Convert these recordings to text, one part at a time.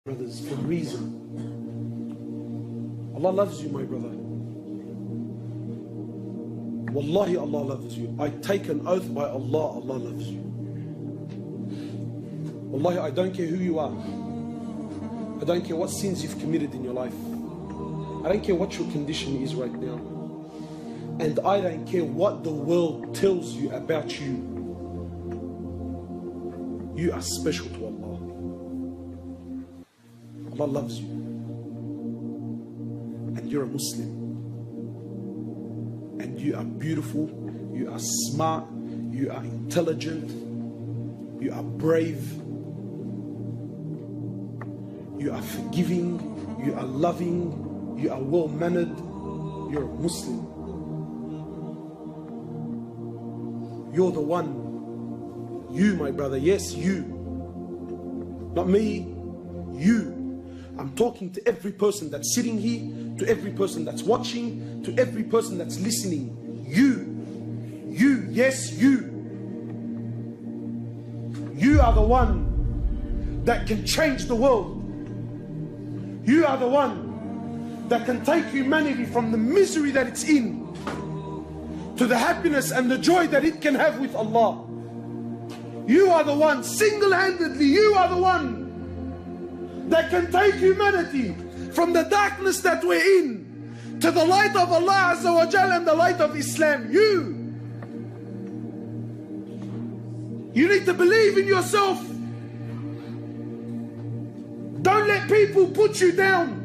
brothers, for a reason. Allah loves you, my brother. Wallahi, Allah loves you. I take an oath by Allah, Allah loves you. Wallahi, I don't care who you are. I don't care what sins you've committed in your life. I don't care what your condition is right now. And I don't care what the world tells you about you. You are special to Allah. Allah loves you. And you're a Muslim. And you are beautiful, you are smart, you are intelligent, you are brave, you are forgiving, you are loving, you are well-mannered, you're a Muslim. You're the one. You, my brother, yes, you. Not me, you. I'm talking to every person that's sitting here, to every person that's watching, to every person that's listening. You, yes, you. You are the one that can change the world. You are the one that can take humanity from the misery that it's in to the happiness and the joy that it can have with Allah. You are the one, single-handedly, you are the one that can take humanity from the darkness that we're in to the light of Allah Azza wa Jal and the light of Islam. You need to believe in yourself. Don't let people put you down.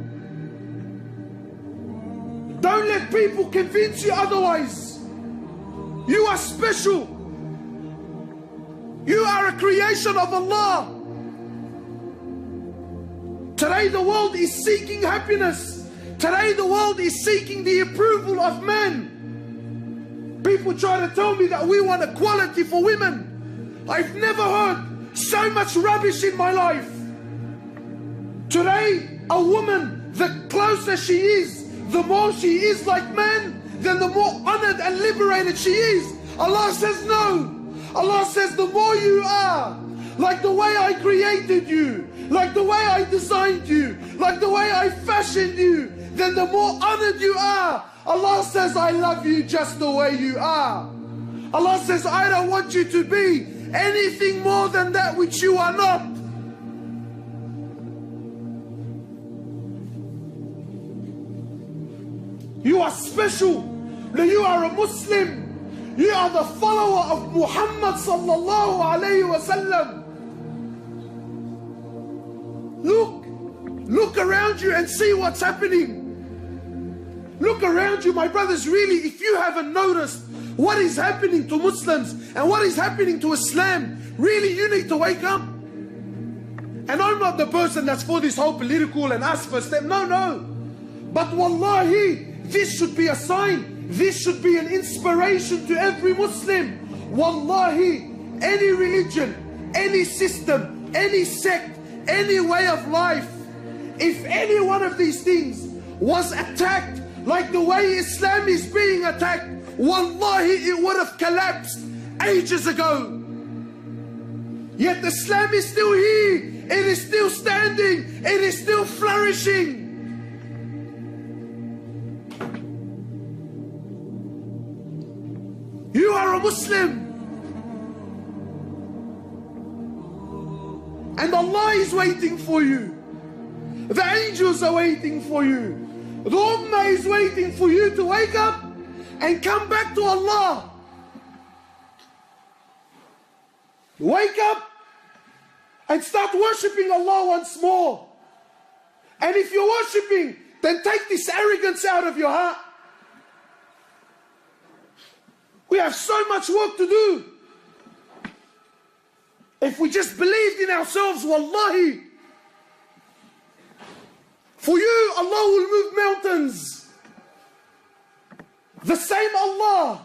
Don't let people convince you otherwise. You are special. You are a creation of Allah. Today the world is seeking happiness. Today the world is seeking the approval of men. People try to tell me that we want equality for women. I've never heard so much rubbish in my life. Today, a woman, the closer she is, the more she is like man, then the more honored and liberated she is. Allah says no. Allah says the more you are like the way I created you, like the way I designed you, like the way I fashioned you, then the more honored you are. Allah says I love you just the way you are. Allah says I don't want you to be anything more than that which you are not. You are special. You are a Muslim. You are the follower of Muhammad sallallahu alayhi wa sallam. Look around you and see what's happening. Look around you, my brothers. Really, if you haven't noticed what is happening to Muslims and what is happening to Islam, really you need to wake up. And I'm not the person that's for this whole political and us first step. No. But wallahi, this should be a sign. This should be an inspiration to every Muslim. Wallahi, any religion, any system, any sect, any way of life, if any one of these things was attacked like the way Islam is being attacked, wallahi, it would have collapsed ages ago. Yet Islam is still here. It is still standing. It is still flourishing. You are a Muslim. And Allah is waiting for you. The angels are waiting for you. The Ummah is waiting for you to wake up and come back to Allah. Wake up and start worshipping Allah once more. And if you're worshipping, then take this arrogance out of your heart. We have so much work to do. If we just believed in ourselves, wallahi, for you, Allah will move mountains. The same Allah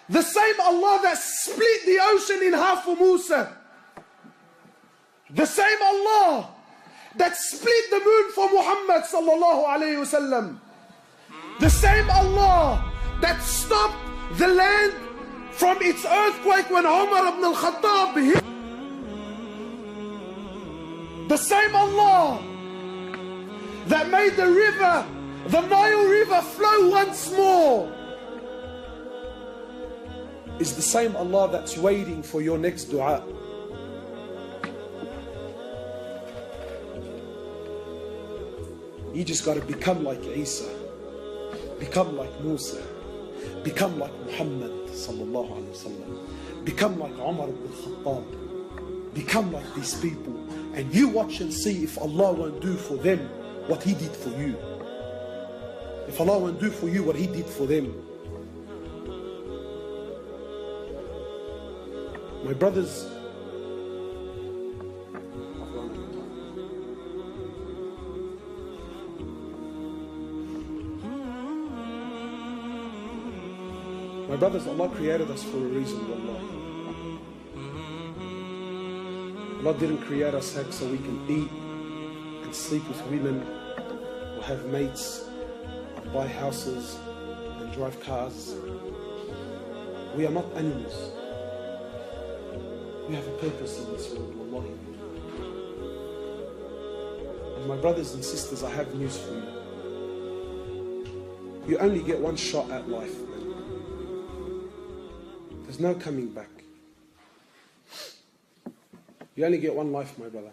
that split the ocean in half for Musa, the same Allah that split the moon for Muhammad sallallahu alayhi wasallam, the same Allah that stopped the land from its earthquake when Umar ibn al-Khattab hit. The same Allah made the river, the Nile River, flow once more, is the same Allah that's waiting for your next dua. You just got to become like Isa, become like Musa, become like Muhammad sallallahu alaihi wasallam, become like Umar ibn Khattab, become like these people, and you watch and see if Allah won't do for them what He did for you. If Allah won't do for you what He did for them. My brothers, Allah created us for a reason, wallah. Allah didn't create us so we can eat and sleep with women, or have mates, or buy houses and drive cars. We are not animals. We have a purpose in this world, wallahi. And my brothers and sisters, I have news for you. You only get one shot at life, man. There's no coming back. You only get one life, my brother.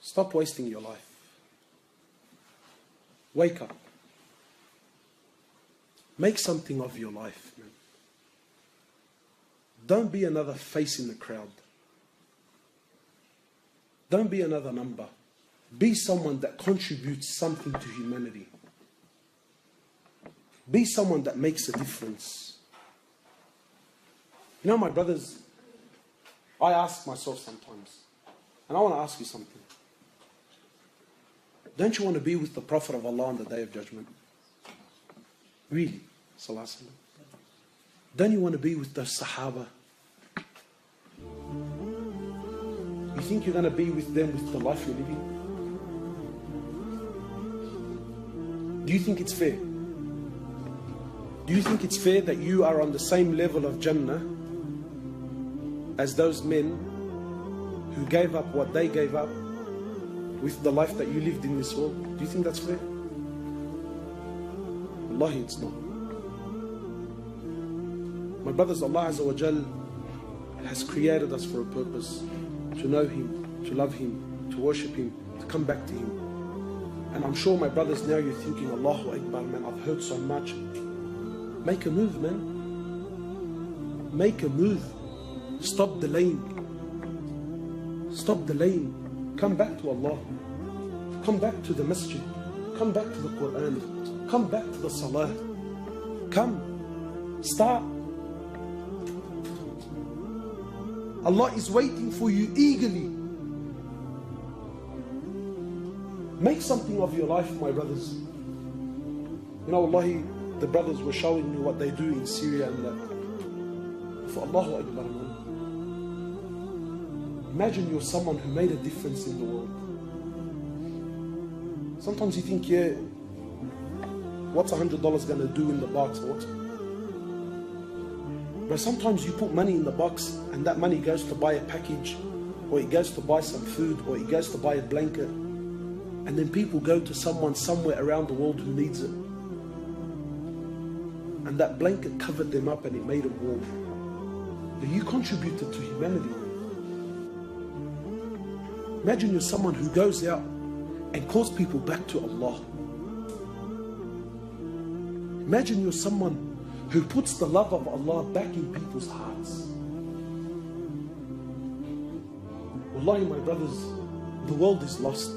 Stop wasting your life. Wake up. Make something of your life, man. Don't be another face in the crowd. Don't be another number. Be someone that contributes something to humanity. Be someone that makes a difference. You know, my brothers, I ask myself sometimes, and I want to ask you something. Don't you want to be with the Prophet of Allah on the Day of Judgment? Really? Sallallahu Alaihi Wasallam. Don't you want to be with the Sahaba? You think you're going to be with them with the life you're living? Do you think it's fair? Do you think it's fair that you are on the same level of Jannah as those men who gave up what they gave up with the life that you lived in this world? Do you think that's fair? Wallahi, it's not. My brothers, Allah Azza wa Jal has created us for a purpose. To know Him, to love Him, to worship Him, to come back to Him. And I'm sure, my brothers, now you're thinking, Allahu Akbar, man, I've heard so much. Make a move, man. Make a move. Stop delaying. Stop delaying. Come back to Allah. Come back to the masjid. Come back to the Quran. Come back to the salah. Come. Start. Allah is waiting for you eagerly. Make something of your life, my brothers. You know, Wallahi, the brothers were showing me what they do in Syria and that. For Allahu Akbar, man. Imagine you're someone who made a difference in the world. Sometimes you think, yeah, what's $100 going to do in the box? What? But sometimes you put money in the box and that money goes to buy a package, or it goes to buy some food, or it goes to buy a blanket. And then people go to someone somewhere around the world who needs it. And that blanket covered them up and it made them warm. But you contributed to humanity. Imagine you're someone who goes out and calls people back to Allah. Imagine you're someone who puts the love of Allah back in people's hearts. Wallahi, my brothers, the world is lost.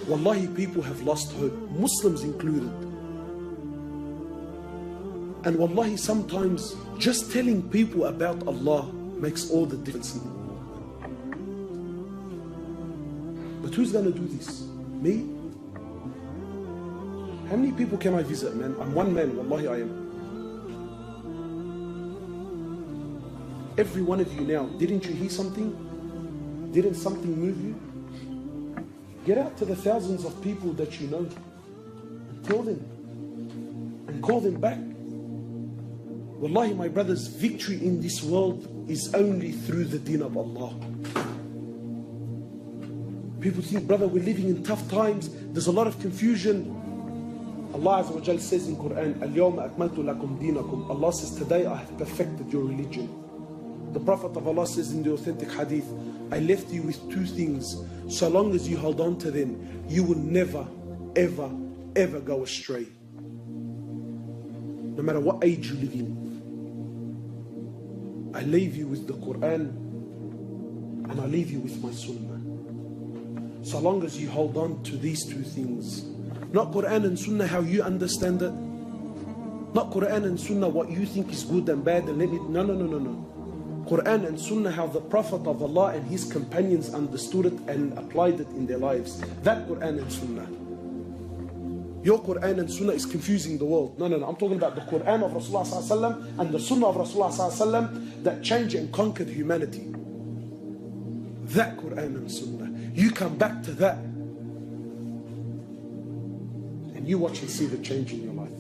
Wallahi, people have lost hope, Muslims included. And wallahi, sometimes just telling people about Allah makes all the difference in the world. But who's going to do this? Me? How many people can I visit, man? I'm one man, wallahi I am. Every one of you now, didn't you hear something? Didn't something move you? Get out to the thousands of people that you know and tell them and call them back. Wallahi, my brothers, victory in this world is only through the deen of Allah. People think, brother, we're living in tough times. There's a lot of confusion. Allah Azza wa Jal says in Quran, Al-Yawma akmaltu lakum dinakum. Allah says, today I have perfected your religion. The Prophet of Allah says in the authentic hadith, I left you with two things. So long as you hold on to them, you will never, ever, ever go astray. No matter what age you live in. I leave you with the Quran and I leave you with my Sunnah. So long as you hold on to these two things. Not Quran and Sunnah how you understand it. Not Quran and Sunnah what you think is good and bad and let it. No. Quran and Sunnah how the Prophet of Allah and his companions understood it and applied it in their lives. That Quran and Sunnah. Your Quran and Sunnah is confusing the world. No. I'm talking about the Quran of Rasulullah ﷺ and the Sunnah of Rasulullah ﷺ that changed and conquered humanity. That Quran and Sunnah. You come back to that and you watch and see the change in your life.